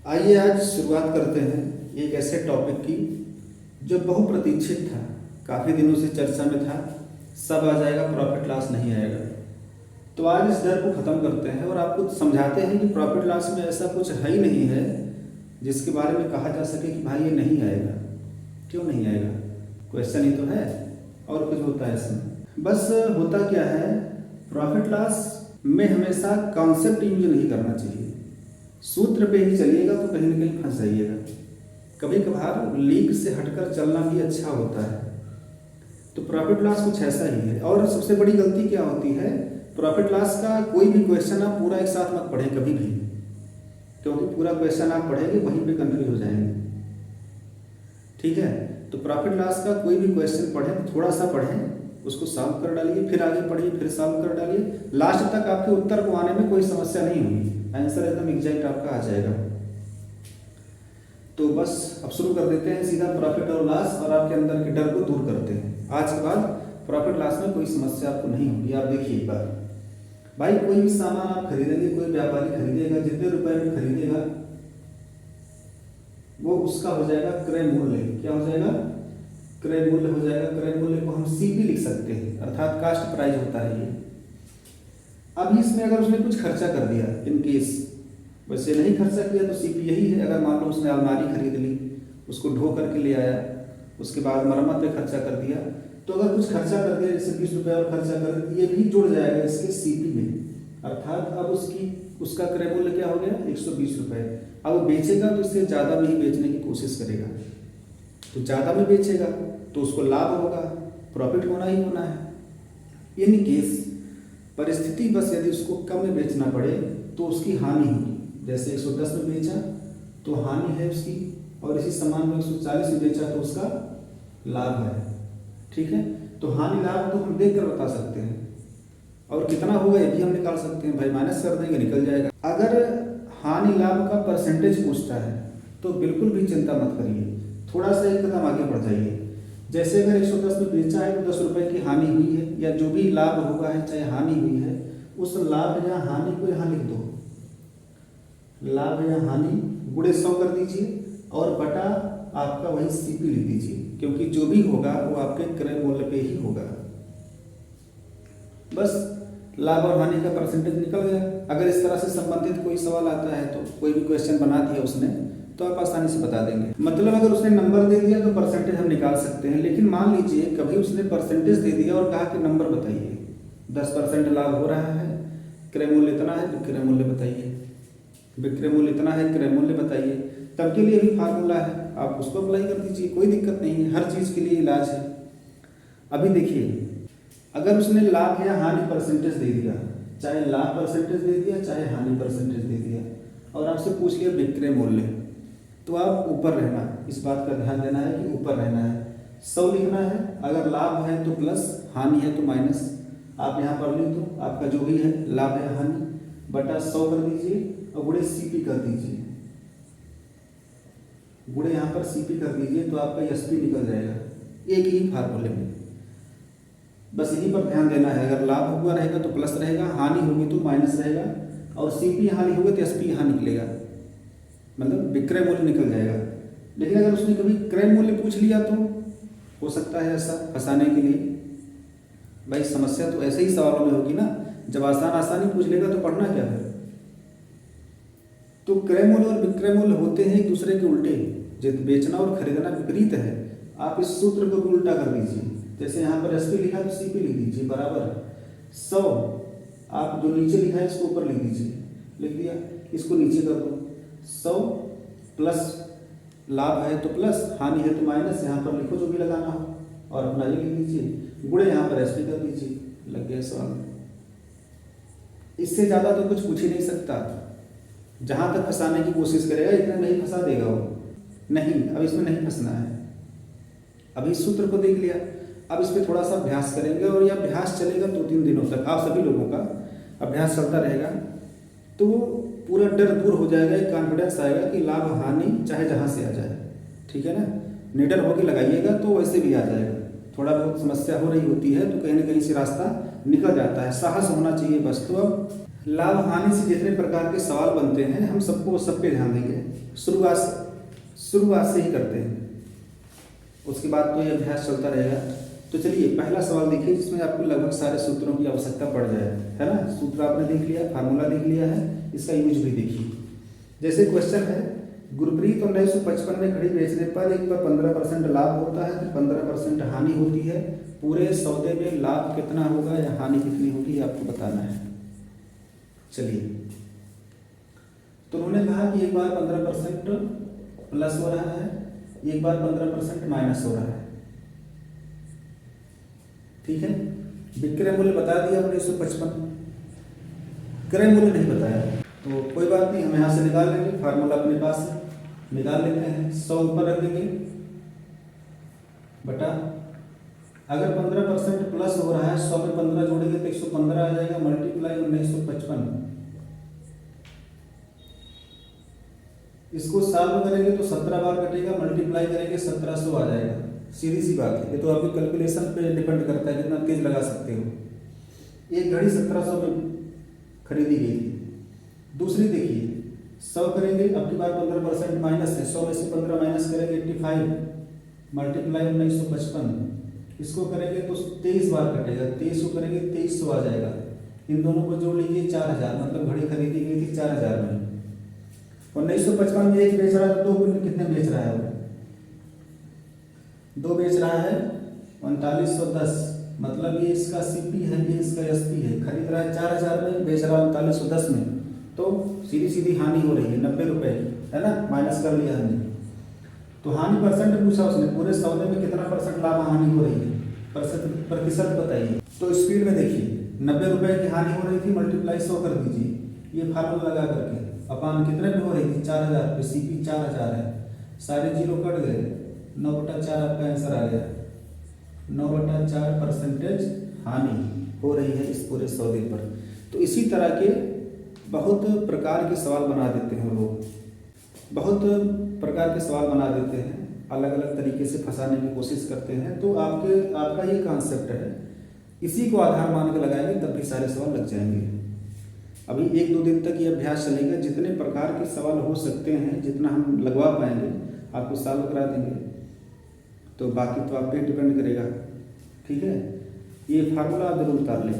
आइए आज शुरुआत करते हैं एक ऐसे टॉपिक की जो बहुप्रतीक्षित था, काफ़ी दिनों से चर्चा में था। सब आ जाएगा, प्रॉफिट लॉस नहीं आएगा। तो आज इस डर को ख़त्म करते हैं और आपको समझाते हैं कि प्रॉफिट लॉस में ऐसा कुछ है ही नहीं है जिसके बारे में कहा जा सके कि भाई ये नहीं आएगा। क्यों नहीं आएगा? क्वेश्चन ही तो है, और कुछ होता है इसमें। बस होता क्या है, प्रॉफिट लॉस में हमेशा कॉन्सेप्ट यूज नहीं करना चाहिए। सूत्र पे ही चलिएगा तो कहीं ना कहीं फंस जाइएगा। कभी कभार लीक से हटकर चलना भी अच्छा होता है। तो प्रॉफिट लॉस कुछ ऐसा ही है। और सबसे बड़ी गलती क्या होती है, प्रॉफिट लॉस का कोई भी क्वेश्चन आप पूरा एक साथ मत पढ़ें कभी भी, क्योंकि पूरा क्वेश्चन आप पढ़ेंगे वहीं पे कंफ्यूज हो जाएंगे। ठीक है, तो प्रॉफिट लॉस का कोई भी क्वेश्चन पढ़ें, थोड़ा सा पढ़ें, उसको सॉल्व कर डालिए, फिर आगे पढ़िए, फिर सॉल्व कर डालिए। लास्ट तक आपके उत्तर को आने में कोई समस्या नहीं होगी, आंसर एकदम एग्जैक्ट आपका आ जाएगा। तो बस अब शुरू कर देते हैं सीधा प्रॉफिट और लॉस, और आपके अंदर के डर को दूर करते हैं। आज के बाद प्रॉफिट लॉस में कोई समस्या आपको नहीं होगी। आप देखिए एक बार, भाई कोई भी सामान आप खरीदेंगे, कोई व्यापारी खरीदेगा, जितने रुपए में खरीदेगा वो उसका हो जाएगा क्रय मूल्य। क्या हो जाएगा? क्रय मूल्य हो जाएगा। क्रय मूल्य को हम सीपी लिख सकते हैं, अर्थात कास्ट प्राइस होता है ये। अब इसमें अगर उसने कुछ खर्चा कर दिया, इन केस वैसे नहीं खर्चा किया तो सीपी यही है। अगर मान लो उसने अलमारी खरीद ली, उसको ढो करके ले आया, उसके बाद मरम्मत पे खर्चा कर दिया, तो अगर कुछ खर्चा कर दिया, जैसे 20 रुपये और खर्चा कर दिया, ये भी जुड़ जाएगा इसके सीपी में। अर्थात अब उसका क्रय मूल्य क्या हो गया? 120 रुपये। अब वो बेचेगा तो इससे ज़्यादा में ही बेचने की कोशिश करेगा, तो ज़्यादा में बेचेगा तो उसको लाभ होगा, प्रॉफिट होना ही होना है। इन केस परिस्थिति बस यदि उसको कम में बेचना पड़े तो उसकी हानि होगी। जैसे 110 में बेचा तो हानि है उसकी, और इसी सामान में 140 में बेचा तो उसका लाभ है। ठीक है, तो हानि लाभ तो हम देख कर बता सकते हैं, और कितना होगा ये भी हम निकाल सकते हैं। भाई माइनस कर देंगे, निकल जाएगा। अगर हानि लाभ का परसेंटेज पूछता है तो बिल्कुल भी चिंता मत करिए, थोड़ा सा एक कदम आगे बढ़ जाइए। जैसे अगर 110 में बेचा है तो 10 रुपये की हानि हुई है, या जो भी लाभ हुआ है चाहे हानि हुई है, उस लाभ या हानि को यहाँ लिख दो। लाभ या हानि गुणे 100 कर दीजिए, और बटा आपका वही सीपी लिख दीजिए, क्योंकि जो भी होगा वो आपके क्रय मूल्य पे ही होगा। बस लाभ और हानि का परसेंटेज निकल गया। अगर इस तरह से संबंधित कोई सवाल आता है, तो कोई भी क्वेश्चन बना दिया उसने, तो आप आसानी से बता देंगे। मतलब अगर उसने नंबर दे दिया तो परसेंटेज हम निकाल सकते हैं। लेकिन मान लीजिए कभी उसने परसेंटेज दे दिया और कहा कि नंबर बताइए, 10% लाभ हो रहा है, क्रय मूल्य इतना है, विक्रय मूल्य बताइए, विक्रय मूल्य इतना है, क्रय मूल्य बताइए। तब के लिए भी फार्मूला है, आप उसको अप्लाई कर दीजिए, कोई दिक्कत नहीं है। हर चीज़ के लिए इलाज है। अभी देखिए, अगर उसने लाभ या हानि परसेंटेज दे दिया, चाहे लाभ परसेंटेज दे दिया चाहे हानि परसेंटेज दे दिया, और आपसे पूछ लिया विक्रय मूल्य, तो आप ऊपर रहना, इस बात का ध्यान देना है कि ऊपर रहना है। 100 लिखना है, अगर लाभ है तो प्लस, हानि है तो माइनस। आप यहाँ पर लिख दो आपका जो भी है लाभ या हानि, बटा 100 कर दीजिए, और गुणे सीपी कर दीजिए। गुणे यहाँ पर सीपी कर दीजिए तो आपका एसपी निकल जाएगा, एक ही फार्मूले में। बस यहीं पर ध्यान देना है। अगर लाभ हुआ रहेगा तो प्लस रहेगा, हानि होगी तो माइनस रहेगा, और सीपी यहाँ लिखोगे तो एसपी यहाँ निकलेगा, मतलब विक्रय मूल्य निकल जाएगा। लेकिन अगर उसने कभी क्रय मूल्य पूछ लिया तो हो सकता है ऐसा फंसाने के लिए। भाई समस्या तो ऐसे ही सवालों में होगी ना, जब आसानी पूछ लेगा तो पढ़ना क्या है। तो क्रय मूल्य और विक्रय मूल्य होते हैं एक दूसरे के उल्टे। जब बेचना और खरीदना विपरीत है, आप इस सूत्र को भी उल्टा कर दीजिए। जैसे यहाँ पर एसपी लिखा तो सीपी लिख दीजिए, बराबर 100। आप जो नीचे लिखा है इसको ऊपर लिख दीजिए, लिख दिया, इसको नीचे कर दो। 100 प्लस लाभ है तो प्लस, हानि है तो माइनस, यहाँ पर लिखो जो भी लगाना हो, और अपना ये लिख दीजिए, गुणे यहाँ पर एसपी कर दीजिए, लग गया सवाल। इससे ज़्यादा तो कुछ पूछ ही नहीं सकता। जहाँ तक फंसाने की कोशिश करेगा इतना नहीं फंसा देगा वो। नहीं, अब इसमें नहीं फंसना है। अभी इस सूत्र को देख लिया, अब इस पर थोड़ा सा अभ्यास करेंगे, और यह अभ्यास चलेगा 2-3 दिनों तक। आप सभी लोगों का अभ्यास चलता रहेगा तो पूरा डर दूर हो जाएगा, एक कॉन्फिडेंस आएगा कि लाभ हानि चाहे जहाँ से आ जाए। ठीक है ना, निडर होकर लगाइएगा तो वैसे भी आ जाएगा। थोड़ा बहुत समस्या हो रही होती है तो कहीं ना कहीं से रास्ता निकल जाता है, साहस होना चाहिए बस। तो अब लाभ हानि से जितने प्रकार के सवाल बनते हैं हम सबको सब पे ध्यान देंगे। शुरुआत से ही करते हैं, उसके बाद तो ये अभ्यास चलता रहेगा। तो चलिए पहला सवाल देखिए, जिसमें आपको लगभग सारे सूत्रों की आवश्यकता पड़ जाए, है ना। सूत्र आपने देख लिया, फार्मूला देख लिया है, इसका यूज भी देखिए। जैसे क्वेश्चन है, गुरप्रीत 1955 में घड़ी बेचने पर एक पर 15% लाभ होता है, 15% हानि होती है। पूरे सौदे में लाभ कितना होगा या हानि कितनी होगी आपको बताना है। चलिए, तो उन्होंने कहा कि एक बार 15% प्लस हो रहा है, एक बार 15% माइनस हो रहा है। ठीक है, विक्रय मूल्य बता दिया 1955, क्रय मूल्य नहीं बताया, तो कोई बात नहीं, हम यहाँ से निकाल लेंगे। फार्मूला अपने पास है, निकाल लेते हैं। 100 ऊपर रख देंगे बटा, अगर 15% प्लस हो रहा है, 100 में 15 जोड़ेंगे तो 115 आ जाएगा, मल्टीप्लाई 1955। इसको साल में करेंगे तो 17 बार कटेगा, मल्टीप्लाई करेंगे 1700 आ जाएगा। सीधी सी बात है, ये तो आपकी कैलकुलेशन पे डिपेंड करता है कितना तेज लगा सकते हो। एक घड़ी 1700 में खरीदी गई थी। दूसरी देखिए, 100 करेंगे, अब की बार 15% माइनस है, 100 में से 15 माइनस करेंगे 85, मल्टीप्लाई 1955। इसको करेंगे तो 23 बार कटेगा, 23 को करेंगे 2300 आ जाएगा। इन दोनों को जोड़ लीजिए 4000, मतलब घड़ी खरीदी गई थी 4000 में। 1955 में एक बेच रहा है, 2 कितने बेच रहा है वो? 2 बेच रहा है 3910, मतलब ये इसका सीपी है, ये इसका एसपी है। खरीद रहा है 4000 में, बेच रहा है 3910 में, तो सीधी सीधी हानि हो रही है 90 रुपए की, है ना। माइनस कर लिया हमने। तो हानि परसेंट पूछा उसने, पूरे सौदे में कितना % लाभ हानि हो रही है, प्रतिशत बताइए। तो स्पीड में देखिए, 90 रुपए की हानि हो रही थी, मल्टीप्लाई 100 कर दीजिए, ये फार्मूला लगा करके। अपान कितने पे हो रही थी? 4000 पे, सीपी 4000 है, सारे जीरो कट गए, 9/4 आपका आंसर आ गया। 9/4% हानि हो रही है इस पूरे सौदे पर। तो इसी तरह के बहुत प्रकार के सवाल बना देते हैं लोग, बहुत प्रकार के सवाल बना देते हैं, अलग अलग तरीके से फंसाने की कोशिश करते हैं। तो आपका ये कॉन्सेप्ट है, इसी को आधार मान के लगाएंगे तब भी सारे सवाल लग जाएंगे। अभी 1-2 दिन तक ये अभ्यास चलेगा, जितने प्रकार के सवाल हो सकते हैं, जितना हम लगवा पाएंगे आपको सॉल्व करा देंगे। तो बाकी तो आप पे डिपेंड करेगा, ठीक है। ये फार्मूला आप जरूर उतार लें।